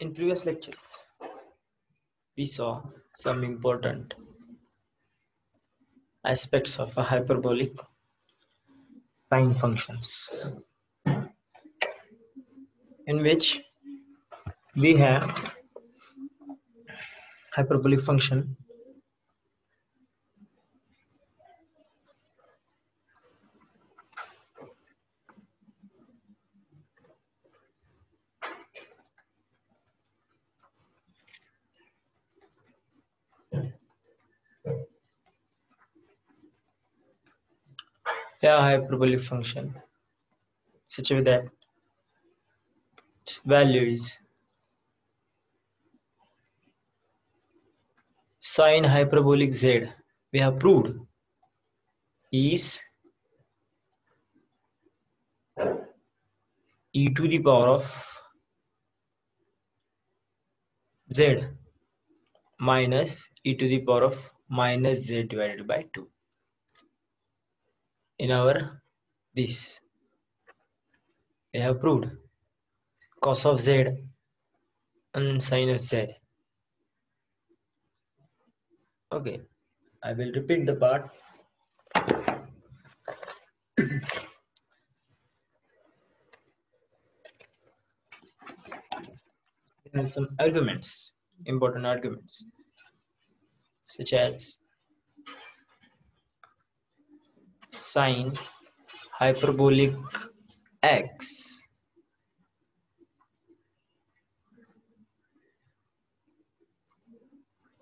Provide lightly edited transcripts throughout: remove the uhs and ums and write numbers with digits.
In previous lectures, we saw some important aspects of a hyperbolic sine functions, in which we have hyperbolic function such a way that value is sine hyperbolic z, we have proved, is e to the power of z minus e to the power of minus z divided by 2. In our this, we have proved cos of z and sine of z. Okay, I will repeat the part. There are some arguments, important arguments, such as sine hyperbolic x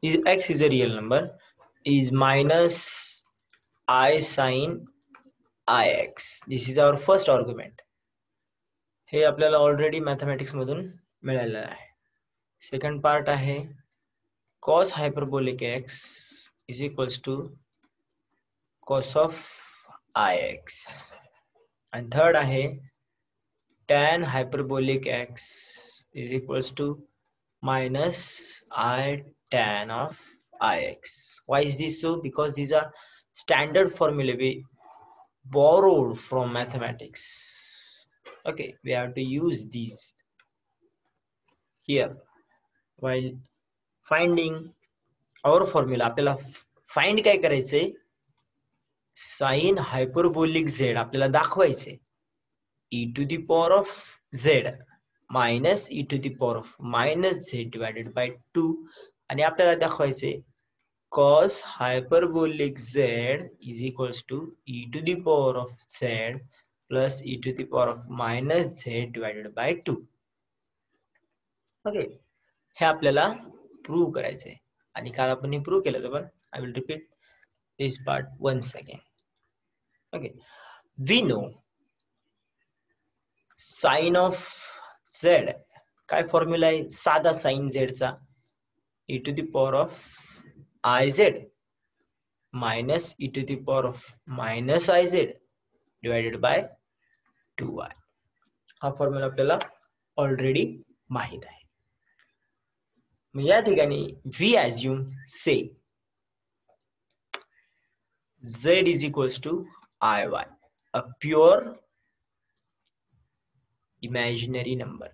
is a real number is minus I sine ix. This is our first argument. हे आपल्याला already mathematics मधून मिळालेलं आहे. Second part आहे cos hyperbolic x is equals to cos of ix, and third आहे tan hyperbolic x is equals to minus I tan of ix. Why is this so? Because these are standard formulae we borrowed from mathematics. Okay, we have to use these here while finding our formula. आपल्याला find काय करायचंय, sign hyperbolic z आपल्याला दाखवायचंय e to the power of z minus e to the power of minus z divided by 2, आणि आपल्याला दाखवायचंय cos hyperbolic z is equals to e to the power of z plus e to the power of minus z divided by 2. Okay, हे आपल्याला prove करायचंय, आणि काल आपण हे prove केलं तर I will repeat this part once again. Okay, we know sine of z, काय formula आहे साधा साइन z चा, e to the power of iz minus e to the power of minus iz divided by 2y. हा formula आपल्याला already माहित आहे. या ठिकाणी we assume say z is equals to iy, a pure imaginary number.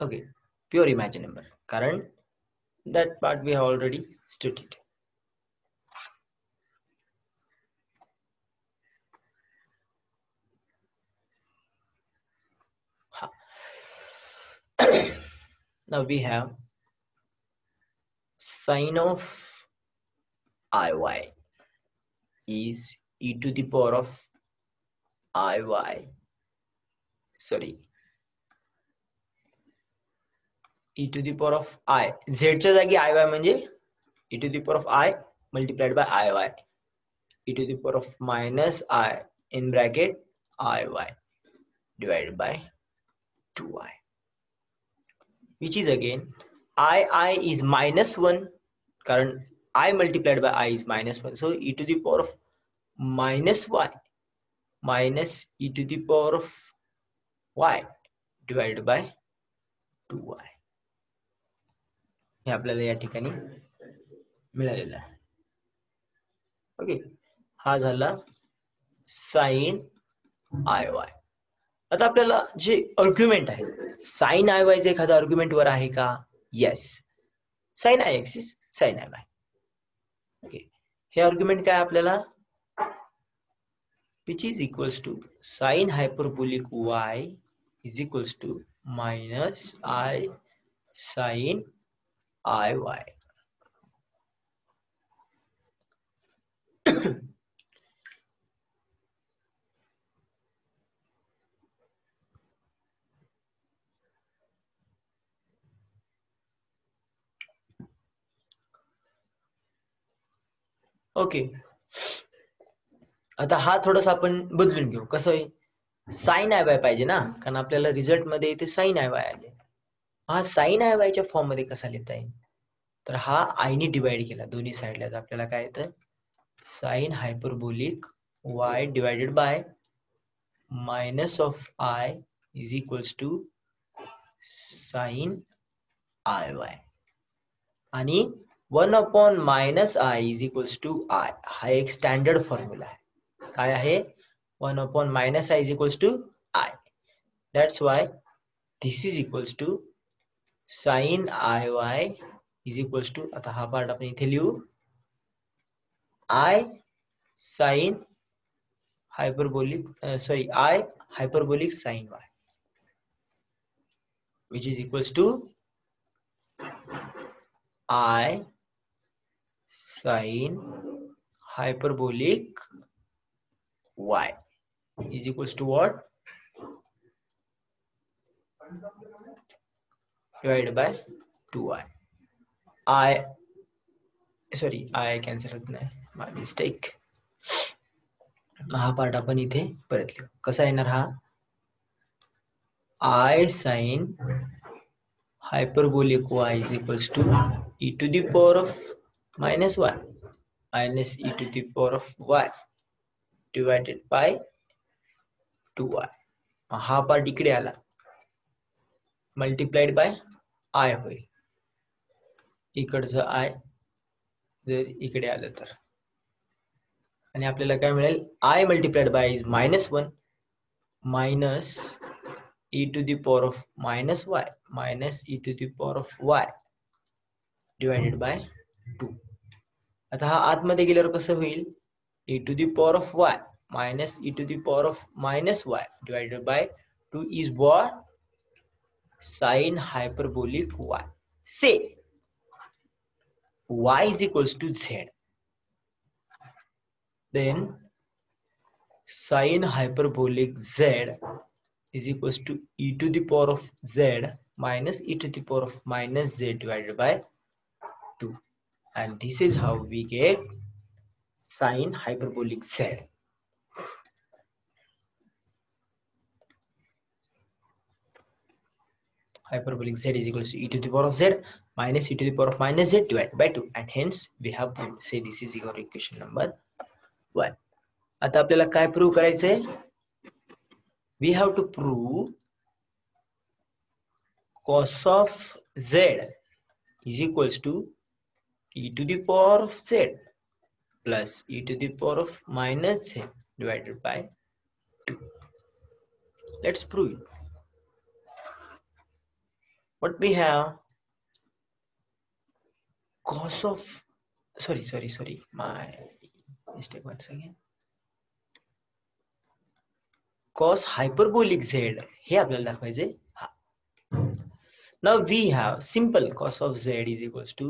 Okay, pure imaginary number, कारण that part we have already studied. Now we have sine of iy is e to the power of iy, sorry, e to the power of I, z च्या जागी iy म्हणजे e to the power of I multiplied by iy, e to the power of minus I in bracket iy divided by 2y, which is again I is minus 1, कारण I multiplied by I is minus 1, so e to the power of minus y minus e to the power of y divided by 2y. हे आपल्याला या ठिकाणी मिळालेलं आहे. Okay, हा झाला sign iy. आता आपल्याला जे आर्ग्युमेंट आहे, साइन आय वायचं एखादं आर्ग्युमेंट वर आहे का? Yes, sine i x is sine i y. Okay, हे आर्ग्युमेंट काय आपल्याला, which is equals to sine hyperbolic y is equals to minus I sine iy. Okay, आता हा थोडासा आपण बदलून घेऊ. कसं आहे, साइन आय वाय पाहिजे ना, कारण आपल्याला रिझल्ट मध्ये इथे साइन आय वाय आले. हा साइन आय वायच्या फॉर्म मध्ये कसा लिहिता येईल, तर हा आय ने डिवाइड केला दोन्ही साइडला, तर आपल्याला काय येतं, sine hyperbolic y divided by minus of i is equals to sine i y, आणि 1 upon minus i is equals to i, हा एक स्टँडर्ड फॉर्म्युला आहे. काय आहे, 1 upon minus i is equals to i. That's why this is equals to sine i y is equals to, आता हा part आपण इथे लिहू, i sine hyperbolic I hyperbolic sin y, which is equals to I sin hyperbolic y is equals to what, divided by 2i. I cancel होत नाही, my mistake. हा part आपण इथे परत लिहू. कसा येणार हा, I sin hyperbolic y is equals to e to the power of minus y minus e to the power of y divided by 2y. हा पार्ट इकडे आला, मल्टिप्लाइड बाय आय होईल, इकडचं आय जर इकडे आलं तर, आणि आपल्याला काय मिळेल, i multiplied by is minus 1 minus e to the power of minus y minus e to the power of y divided by 2. आता हा आतमध्ये गेल्यावर कसं होईल, e to the power of y minus e to the power of minus y divided by 2 is what, sin hyperbolic y. Say y is equals to z, then sin hyperbolic z is equals to e to the power of z minus e to the power of minus z divided by 2, and this is how we get sin hyperbolic z. Hyperbolic z is equals to e to the power of z minus e to the power of minus z divided by 2, and hence we have to say this is your equation number 1. आता आपल्याला काय prove करायचंय, we have to prove cos of z is equals to e to the power of z plus e to the power of minus z divided by 2. Let's prove it. What we have, cos of, sorry, my mistake once again. Cos hyperbolic z हे आपल्याला दाखवायचे हा. Now we have simple cos of z is equals to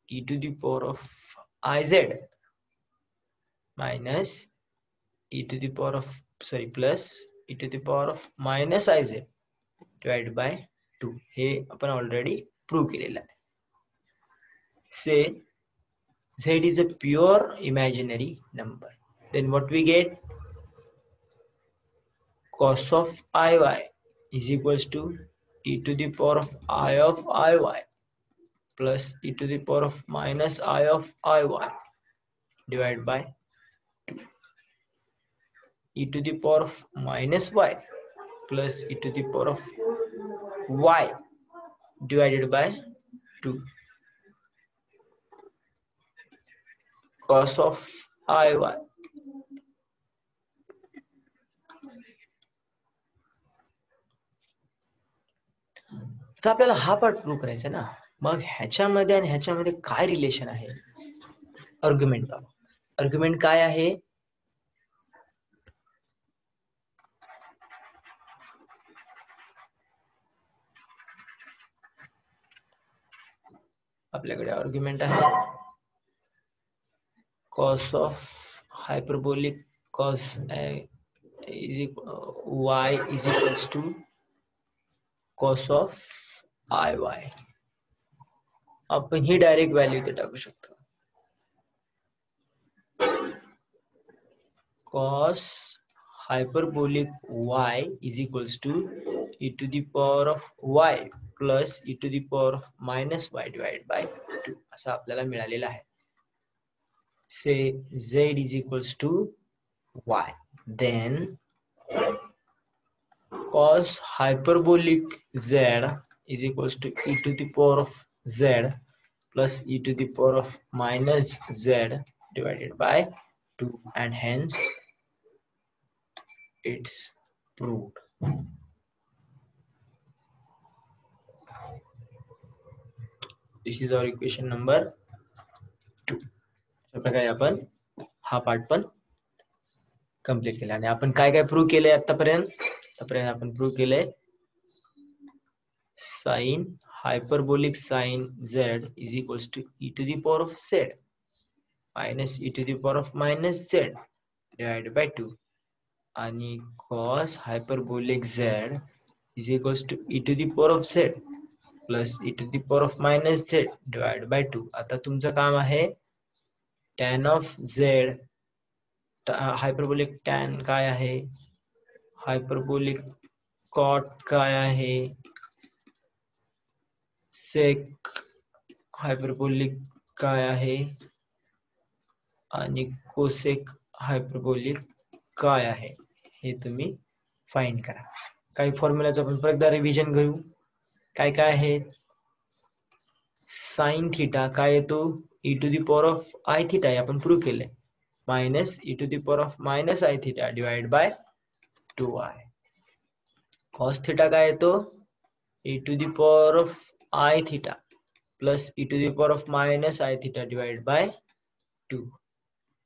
e to the power of iz minus e to the power of plus e to the power of minus iz divided by 2. हे आपण already prove केलेलं आहे. Say z is a pure imaginary number, then what we get, cos of iy is equals to e to the power of I of iy plus e to the power of minus I of iy divided by 2, e to the power of minus y plus e to the power of y divided by 2, cos of iy तर आपल्याला हा part prove करायचा ना. मग ह्याच्यामध्ये आणि ह्याच्यामध्ये काय relation आहे? आर्ग्युमेंट. आर्ग्युमेंट काय आहे? आपल्याकडे आर्ग्युमेंट आहे cos of hyperbolic cos is y is equals to cos of iy. आपण ही डायरेक्ट व्हॅल्यू इथे टाकू शकतो. cos hyperbolic y is equals to e to the power of y plus e to the power of minus y divided by 2 असं आपल्याला मिळालेलं आहे. Say z is equals to y, then cos hyperbolic z is equals to e to the power of z plus e to the power of minus z divided by 2, and hence it's proved. This is our equation number 2. अशा प्रकारे आपण हा part पण complete केला. आणि आपण काय काय प्रूव्ह केले आतापर्यंत आपण प्रूव्ह केले sin hyperbolic sin z is equals to e to the power of z minus e to the power of minus z divided by 2, आणि cos hyperbolic z is equals to e to the power of z plus e to the power of minus z divided by 2. आता तुमचं काम आहे tan of z, hyperbolic tan काय आहे, hyperbolic cot काय आहे, sec hyperbolic काय आहे, आणि कोसेक हायपरबोलिक काय आहे हे तुम्ही फाइंड करा. काही फॉर्म्युलाचं आपण परत एकदा रिव्हिजन करू. काय काय आहे? साइन थीटा काय येतो? e to the power of i theta हे आपण प्रूव्ह केले, minus e to the power of minus i theta divide by 2i. Cos theta काय येतो? e to the power of i theta plus e to the power of minus i theta divide by 2,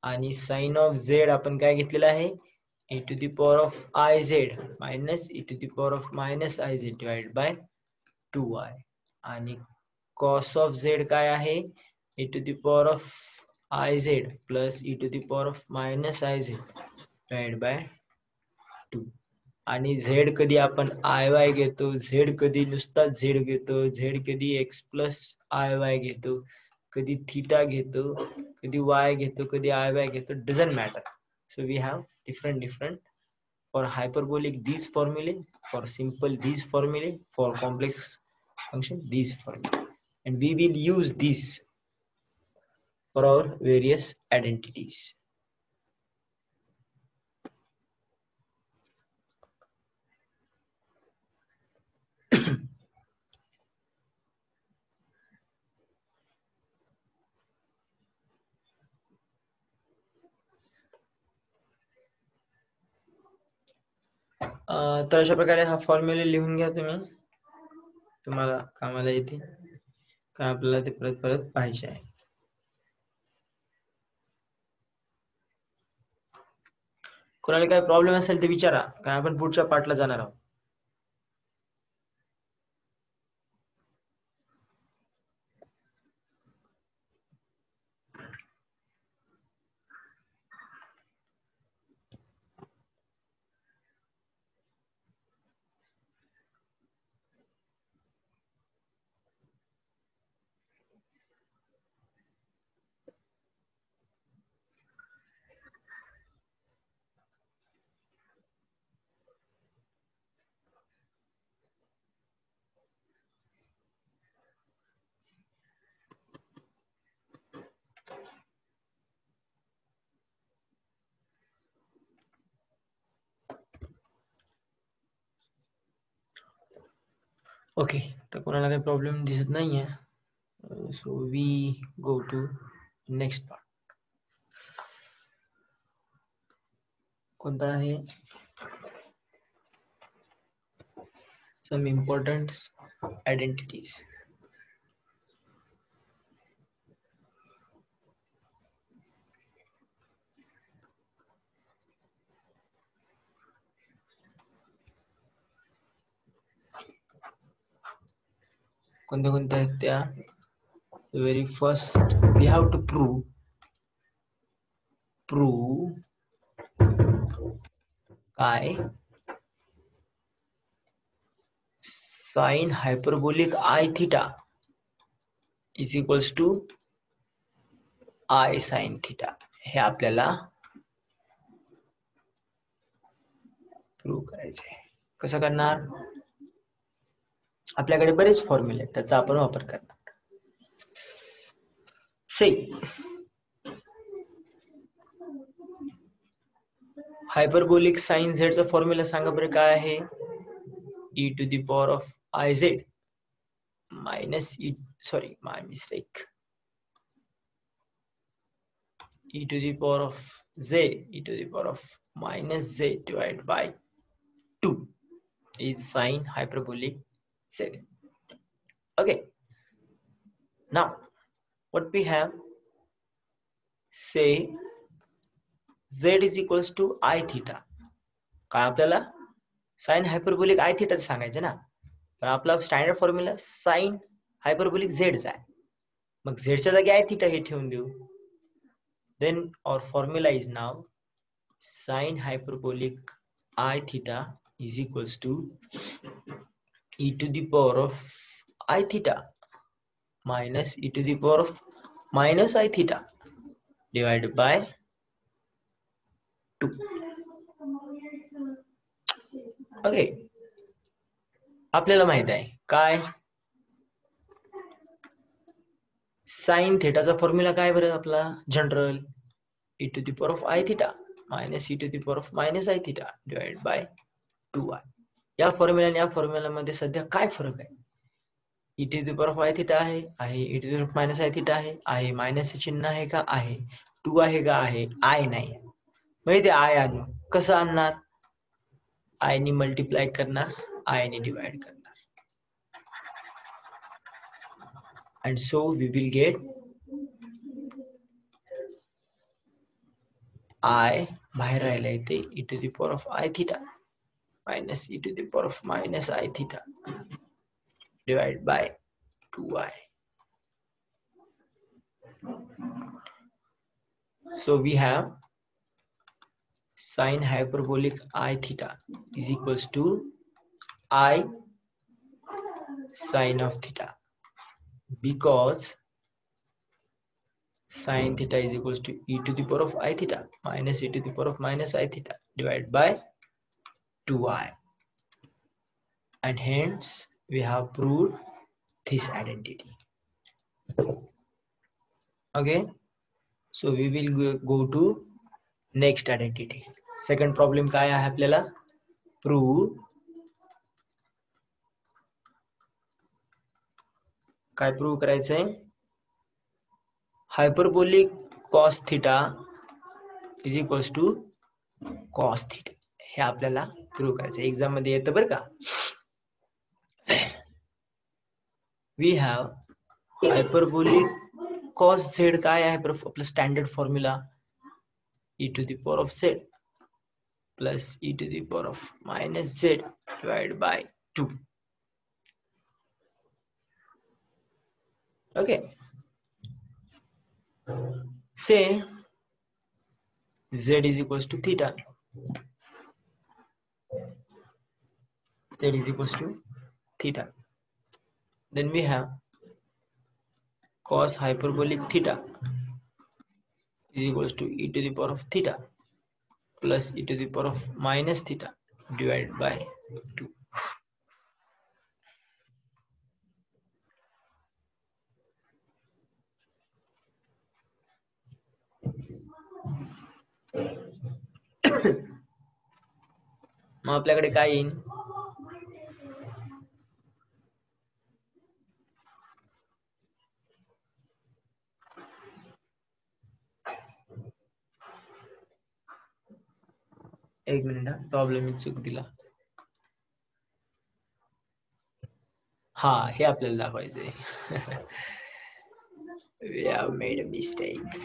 आणि sign of z आपण काय घेतलेलं आहे? e to the power of i z minus e to the power of minus i z divide by 2i, आणि cos of z काय आहे? e to the power of i z plus e to the power of minus i z divide by 2, आणि z कधी आपण iy घेतो, z कधी नुसता z घेतो, z कधी x प्लस iy घेतो, कधी थीटा घेतो, कधी y घेतो, कधी iy घेतो, doesn't matter. So we have different for hyperbolic these formulae, for simple these formulae, for complex function these formulae, and we will use these for our various identities. तर अशा प्रकारे हा formula लिहून घ्या तुम्ही, तुम्हाला कामाला येते, काय आपल्याला ते परत परत पाहिजे आहे. कोणाला काय प्रॉब्लेम असेल ते विचारा, काय आपण पुढच्या पार्टला जाणार आहोत. ओके, तर कोणाला काही प्रॉब्लेम दिसत नाहीये, so we go to next part. कोणता आहे? Some important identities. कोणत्या कोणत्या आहेत त्या? Very first we have to prove काय sine hyperbolic i theta is equals to i sine theta. हे आपल्याला प्रूव्ह करायचे. कसं करणार? आपल्याकडे बरेच फॉर्म्युले आहेत, त्याचा आपण वापर करणार. से हायपरबोलिक साइन झेड चा फॉर्म्युला सांगा बरं काय आहे? e to the power of iz minus e, sorry, my mistake, e to the power of z, e to the power of minus z divided by 2 is sine hyperbolic z. Okay, now what we have, say z is equals to I theta. काय आपल्याला sign hyperbolic i theta सांगायचं ना, पण आपला standard formula sine hyperbolic झेडचा आहे. मग झेडच्या जागी आय थिटा हे ठेवून देऊ. Then our formula is now sine hyperbolic i theta is equals to e to the power of I theta minus e to the power of minus I theta divided by 2. Okay, आपल्याला माहित आहे काय sign थीटाचा formula काय बरं आपला general, e to the power of I theta minus e to the power of minus I theta divided by 2i. या formula आणि या फॉर्म्युला मध्ये सध्या काय फरक आहे? e to the power of I theta आहे, e to the power of minus I theta आहे, मायनस चिन्ह आहे का? आहे. 2 आहे का? आहे. आय नाही. मग ते आय आणू कसं आणणार? आय नी मल्टिप्लाय करणार, आय नी डिवाइड करणार, and so we will get I बाहेर राहिला इथे e to the power of I theta minus e to the power of minus I theta divided by 2i. So we have sine hyperbolic I theta is equals to I sine of theta, because sine theta is equals to e to the power of I theta minus e to the power of minus I theta divided by 2i, and hence we have proved this identity. Okay, so we will go to next identity. Second problem काय आहे आपल्याला? Prove काय prove करायचंय? Hyperbolic cos theta is equals to cos theta. हे आपल्याला prove करायचं. Exam मध्ये येतं बरं का. We have hyperbolic cos z काय आहे आपलं standard formula? e to the power of z plus e to the power of minus z divided by 2. Okay, say z is equals to theta, z is equals to theta, then we have cos hyperbolic theta is equals to e to the power of theta plus e to the power of minus theta divided by 2. मग आपल्याकडे काय येईल? एक minute, problem चूक दिला. हा हे आपल्याला दाखवायचंय. We have made a mistake.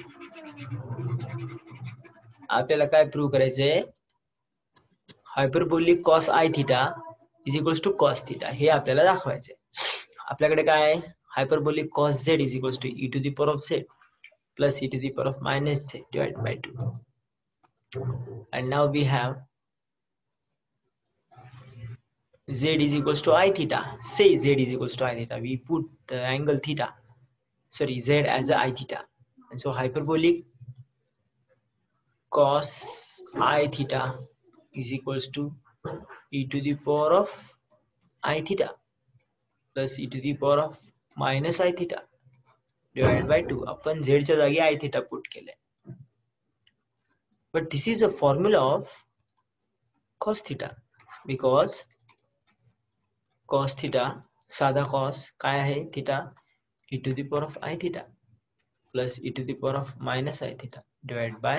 आपल्याला काय प्रूव्ह करायचंय? Hyperbolic cos I theta is equals to cos theta हे आपल्याला दाखवायचंय. आपल्याकडे काय आहे? Hyperbolic cos z is equals to e to the power of z plus e to the power of minus z divided by 2. And now we have z is equals to I theta. Say z is equals to I theta. We put the angle theta, sorry, z as a I theta. And so hyperbolic cos I theta is equals to e to the power of I theta plus e to the power of minus I theta divided by 2. आपण z च्या जागी I theta put केले. But this is a formula of cos theta because cos theta साधा cos काय आहे theta e to the power of I theta plus e to the power of minus I theta divided by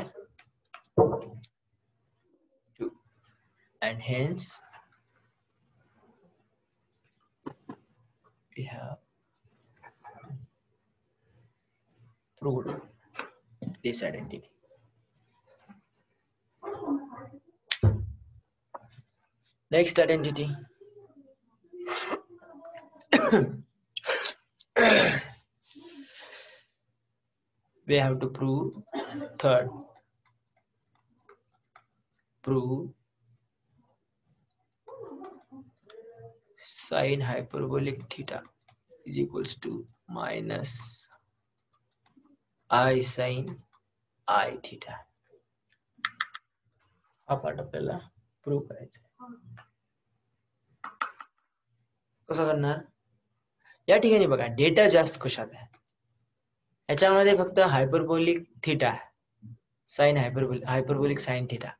2, and hence we have proved this identity. Next identity. We have to prove third. Prove sine hyperbolic theta is equals to minus I sine I theta. हा part आपल्याला prove करायचा आहे. कसं करणार? या ठिकाणी बघा data जास्त कशात आहे. याच्यामध्ये फक्त हायपरबोलिक थीटा आहे, साइन हायपरबोलिक साइन थीटा.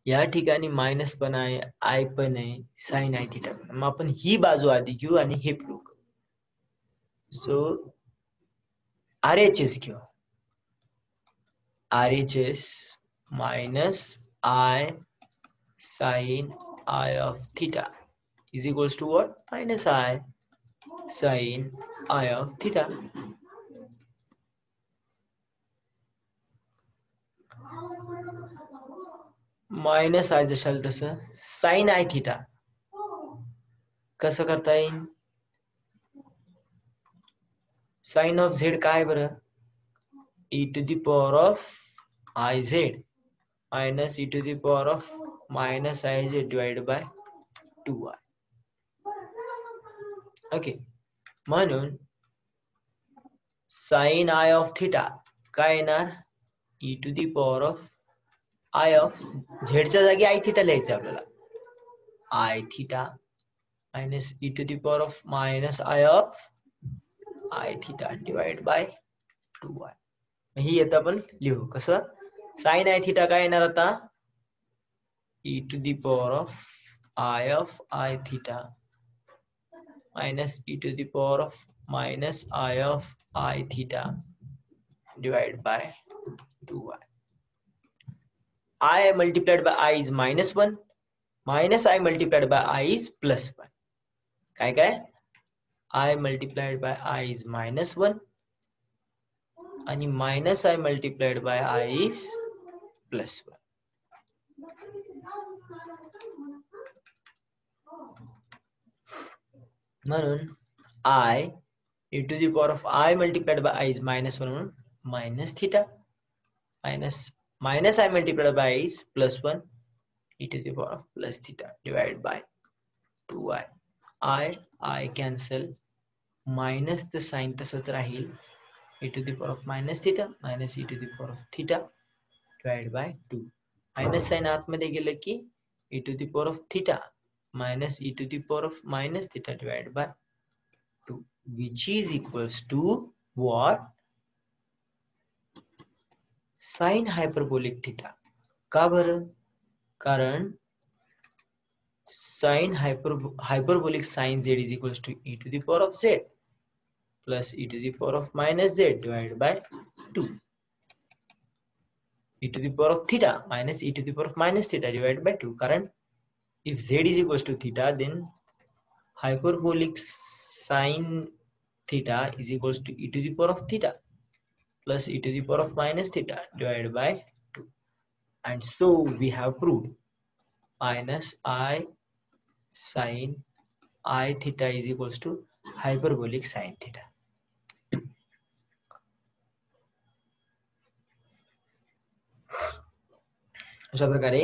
या ठिकाणी मायनस पण आहे, आय पण आहे, साइन आय थीटा पण. मग आपण ही बाजू आधी घेऊ आणि हे प्रूव्ह करू. सो RHS घेऊ. RHS minus I sin I of theta is equals to what? Minus I sin I of theta. Minus i जशाल तसं साइन आय थीटा कसं करता येईल? साइन ऑफ झेड काय बरं? e to the power of iz minus e to the power of minus iz divided by 2y. Okay, म्हणून sine i of theta काय येणार? e to the power of i of झेडच्या जागी i theta लिहायचं आपल्याला. I theta minus e to the power of minus i of i theta divide by 2y. ही येतं आपण लिहू कसं? साइन आय थीटा काय येणार आता? e to the power of I theta minus e to the power of minus I of I theta divided by 2y. I multiplied by I is minus 1, minus I multiplied by I is plus 1. काय काय? I multiplied by I is minus 1 आणि minus I multiplied by I is plus 1. म्हणून I e to the power of I multiplied by I is minus 1 म्हणून minus theta minus I multiplied by I is plus 1 e to the power of plus theta divided by 2y. I cancel, minus the sign तसंच राहील, e to the power of minus theta minus e to the power of theta divided by 2. Minus sign आतमध्ये गेलं की e to the power of theta minus e to the power of minus theta divided by 2, which is equals to what? Sin hyperbolic theta. का बरं? कारण sin hyperbolic sin z is equals to e to the power of z plus e to the power of minus z divided by 2. E to the power of theta minus e to the power of minus theta divided by 2. कारण if z is equals to theta, then hyperbolic sine theta is equals to e to the power of theta plus e to the power of minus theta divided by 2. And so we have proved minus I sine I theta is equals to hyperbolic sine theta. अशा प्रकारे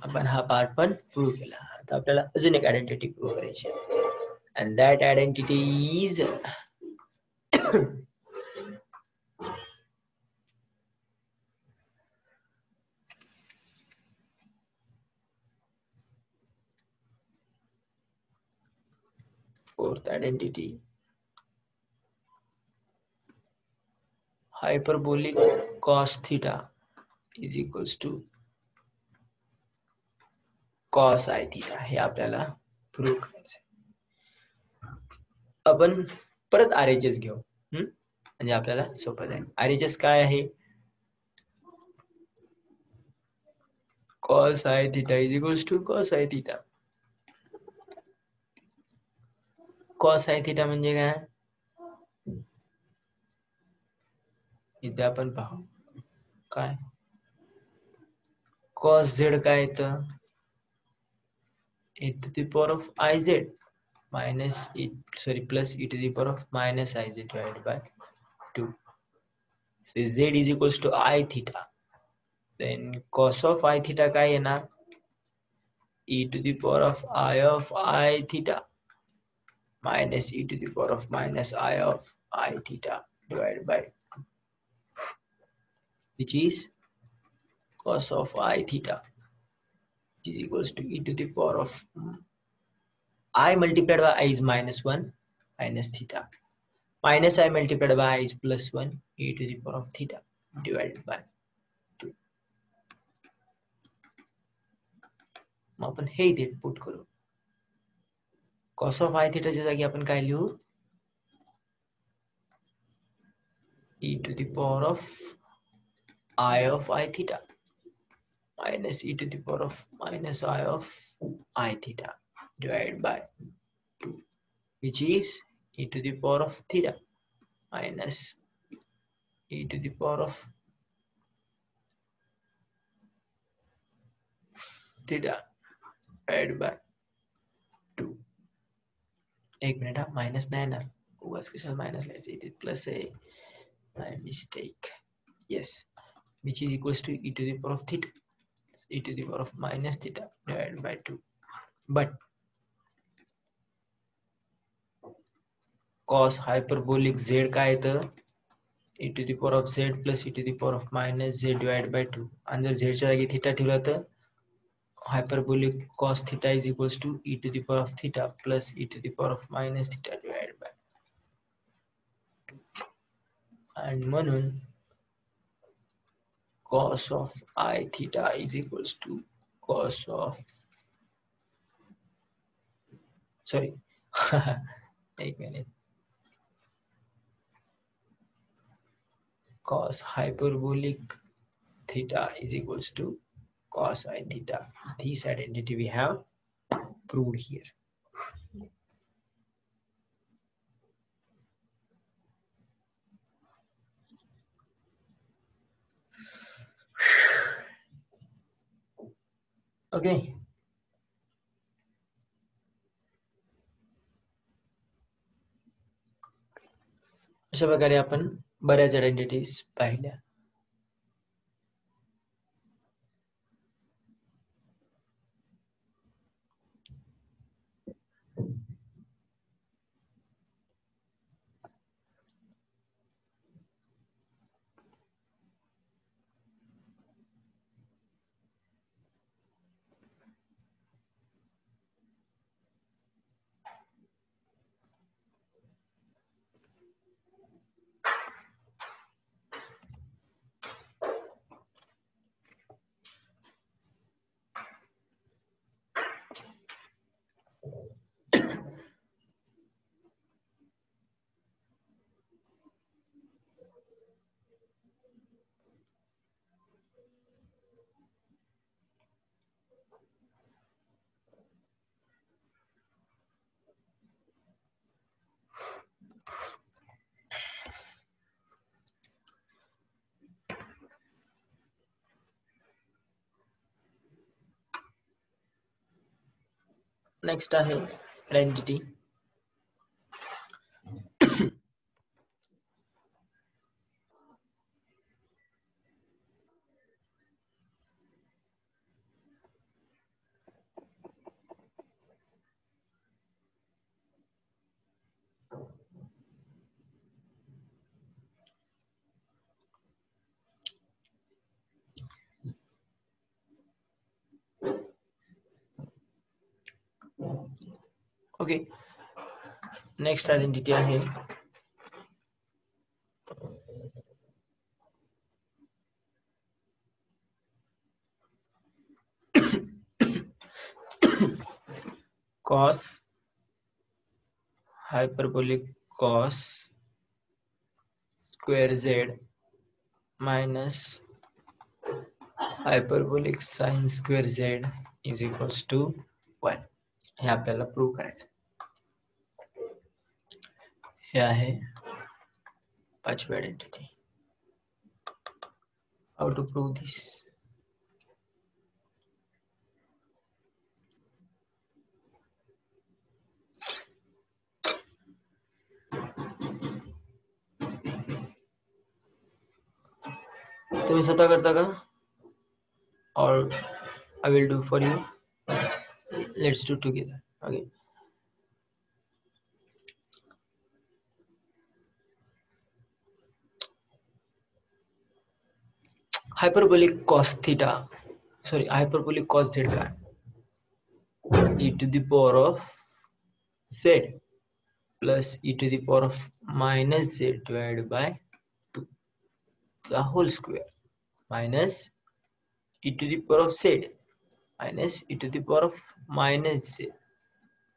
आपण हा part पण prove केला. आता आपल्याला अजून एक आयडेंटिटी प्रूव्ह करायची आहे. And that identity is fourth identity, hyperbolic cos theta is equals to cos I theta. हे आपल्याला प्रूव्ह करायचं आहे. आपण परत RHS घेऊ, म्हणजे आपल्याला सोपं जाईल. RHS काय आहे? cos I theta is equals to cos I theta. cos I theta म्हणजे काय? इथे आपण पाहू काय cos z काय येतं? e to the power of iz minus plus e to the power of minus iz divided by 2. So z is equals to I theta. Then cos of I theta काय येणार? e to the power of I theta minus e to the power of minus I theta divided by 2, which is cos of I theta is equals to e to the power of I multiplied by I is minus 1 minus theta minus I multiplied by I is plus 1 e to the power of theta divided by 2. मग आपण हे इथे put करू. cos of I theta च्या जागी आपण काय लिहू? e to the power of I theta minus e to the power of minus I theta divided by 2, which is e to the power of theta minus e to the power of theta divided by 2. एक minute, हा minus नाही येणार, उगाच कशाला minus लिहायचं, इथे plus आहे. my mistake. Yes, which is equals to e to the power of theta, e to the power of minus theta divided by 2. But cos hyperbolic z काय येतं? e to the power of z plus e to the power of minus z divided by 2. आणि जर z च्या जागी theta ठेवला तर hyperbolic cos theta is equals to e to the power of theta plus e to the power of minus theta divided by 2. आणि म्हणून cos of I theta is equals to cos of एक minute, cos hyperbolic theta is equals to cos I theta. This identity we have proved here. Okay. अशा प्रकारे आपण बऱ्याच identities पाहिल्या. Next आहे identity. Okay, next identity आहे cos hyperbolic cos square z minus hyperbolic sin square z is equals to 1. हे आपल्याला prove करायचं. हे आहे पाचवी identity. How to prove this. तुम्ही स्वतः करता का, or I will do for you? Let's do together. Okay. Hyperbolic cos theta, sorry, hyperbolic cos z काय? E to the power of z plus e to the power of minus z divided by 2 the whole square minus e to the power of z minus e to the power of minus z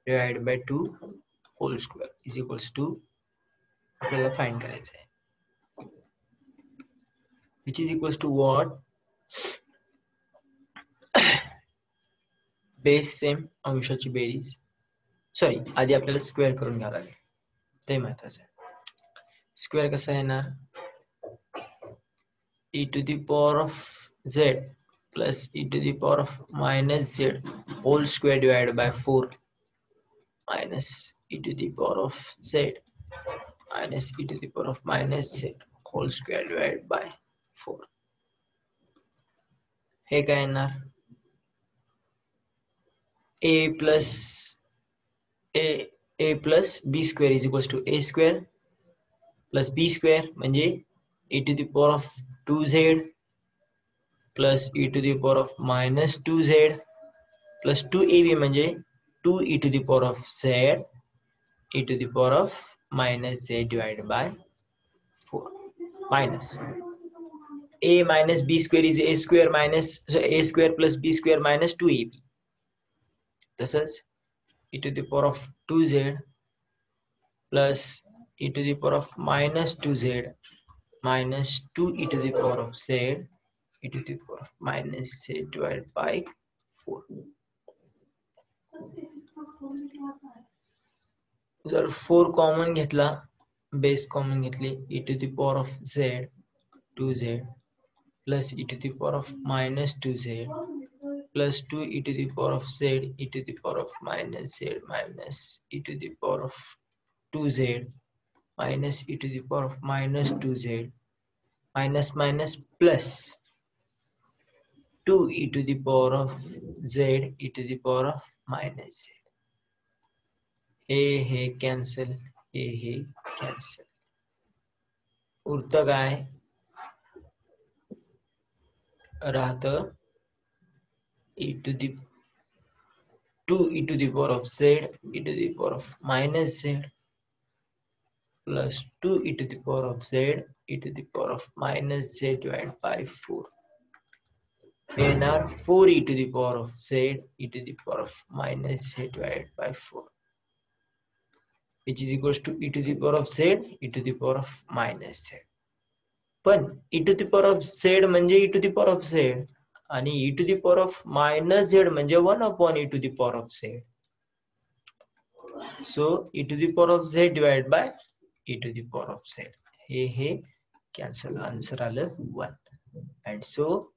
divided by 2 whole square is equals to आपल्याला find करायचं आहे. which is equals to what? Base same, अंशाची बेरीज. Sorry, आधी आपल्याला square करून घ्यावं लागेल, ते महत्वाचं आहे. स्क्वेअर कसा येणार? e to the power of z plus e to the power of minus z whole square divided by 4 minus e to the power of z minus e to the power of minus z whole square divided by 4. हे काय येणार? a plus b square is equals to a square plus b square म्हणजे e to the power of 2z plus e to the power of minus 2z plus 2ab म्हणजे 2 e to the power of z e to the power of minus z divided by 4 minus a minus b square is a square minus a square plus b square minus 2ab. तसंच e to the power of 2z plus e to the power of minus 2z minus 2 e to the power of z e to the power of minus z divided by 4. जर 4 common घेतला, base common घेतली, e to the power of z 2z plus e to the power of minus 2z plus 2 e to the power of z e to the power of minus z minus e to the power of 2z minus e to the power of minus 2z minus minus plus 2 e to the power of z e to the power of minus z. हे cancel, हे cancel. उरतं काय? राहतं e to the 2 e to the power of z e to the power of minus z plus 2 e to the power of z e to the power of minus z divided by 4. And 4 e to the power of z e to the power of minus z divided by 4, which is equals to e to the power of z e to the power of minus z. पण e to the power of z म्हणजे e to the power of z आणि e to the power of minus z म्हणजे 1 upon e to the power of z. So e to the power of z divided by e to the power of z. हे cancel, answer आलं 1. And so